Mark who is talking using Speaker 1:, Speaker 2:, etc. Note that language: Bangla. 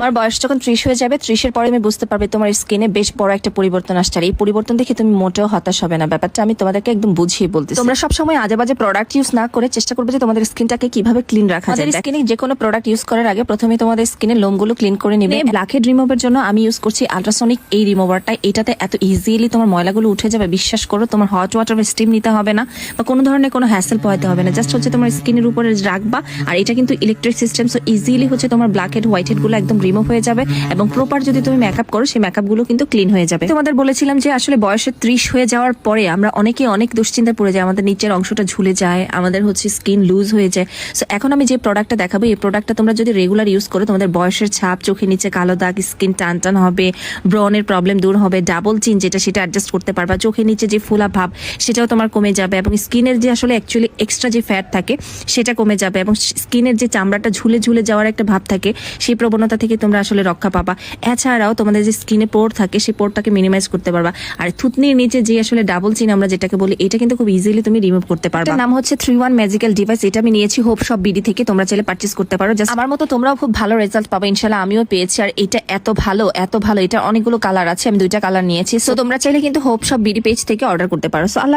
Speaker 1: তোমার বয়স যখন 30 হয়ে যাবে, 30-এর পরে আমি বুঝতে পারবে তোমার স্কিনে বেশ বড় একটা পরিবর্তন আসছে। আর এই পরিবর্তন দেখে তুমি মোটেও হতাশ হবে না। ব্যাপারটা আমি তোমাদেরকে একদম বুঝিয়ে বলতেছি। তোমরা সবসময় আজে বাজে প্রোডাক্ট ইউজ না করে চেষ্টা করবে যে তোমাদের স্কিনটাকে কিভাবে ক্লিন রাখা যায়। স্কিনে যে কোনো প্রোডাক্ট ইউজ করার আগে প্রথমে তোমাদের স্কিনের লোমগুলো ক্লিন করে নিবে। ব্ল্যাকহেড রিমুভার জন্য আমি ইউজ করছি আল্ট্রাসনিক এই রিমুভারটা। এটাতে এত ইজিলি তোমার ময়লাগুলো উঠে যাবে, বিশ্বাস করো। তোমার হট ওয়াটার স্টিম নিতে হবে না বা কোনো ধরনের কোনো হ্যাসেল পোহাতে হবে না। জাস্ট হচ্ছে তোমার স্কিনের উপরে রাখবা। আর এটা কিন্তু ইলেকট্রিক সিস্টেম, সো ইজিলি হচ্ছে তোমার ব্ল্যাকহেড হোয়াইট হেড গুলো একদম রিমুভ হয়ে যাবে। এবং প্রপার যদি তুমি মেকআপ করো, সেই মেকআপ গুলো কিন্তু ক্লিন হয়ে যাবে। তোমাদের বলেছিলাম যে আসলে বয়সে 30 হয়ে যাওয়ার পরে আমরা অনেক দুশ্চিন্তায় পড়ে যাই, আমাদের নিচের অংশটা ঝুলে যায়, আমাদের হচ্ছে স্কিন লুজ হয়ে যায়। সো এখন আমি যে প্রোডাক্টটা দেখাবো, এই প্রোডাক্টটা তোমরা যদি রেগুলার ইউজ করো, তোমাদের বয়সের ছাপ, চোখের নিচে কালো দাগ, স্কিন টান টান হবে, ব্রনের প্রবলেম দূর হবে, ডাবল চিন যেটা সেটা অ্যাডজাস্ট করতে পারবা, চোখের নিচে যে ফোলা ভাব সেটাও তোমার কমে যাবে, এবং স্কিনের যে আসলে অ্যাকচুয়ালি এক্সট্রা যে ফ্যাট থাকে সেটা কমে যাবে, এবং স্কিনের যে চামড়াটা ঝুলে ঝুলে যাওয়ার একটা ভাব থাকে সেই প্রবণতা থেকে তোমরা আসলে রক্ষা পাবা। এছাড়াও তোমাদের যে স্কিনে পোর থাকে সেই পোরটাকে মিনিমাইজ করতে পারবা। আর থুতনির নিচে যে আসলে ডাবল চিন আমরা যেটাকে বলি, এটা কিন্তু খুব ইজিলি তুমি রিমুভ করতে পারবা। এটার নাম হচ্ছে 3-1 ম্যাজিক্যাল ডিভাইস। এটা আমি নিয়েছি হোপ শপ বিডি থেকে, তোমরা চাইলে পারচেজ করতে পারো। জাস্ট আমার মতো তোমরাও খুব ভালো রেজাল্ট পাবে ইনশাআল্লাহ। আমিও পেয়েছি। আর এটা এত ভালো এটা অনেকগুলো কালার আছে, আমি 2টা কালার নিয়েছি। সো তোমরা চাইলে কিন্তু হোপ শপ বিডি পেজ থেকে অর্ডার করতে পারো। সো আল্লাহ।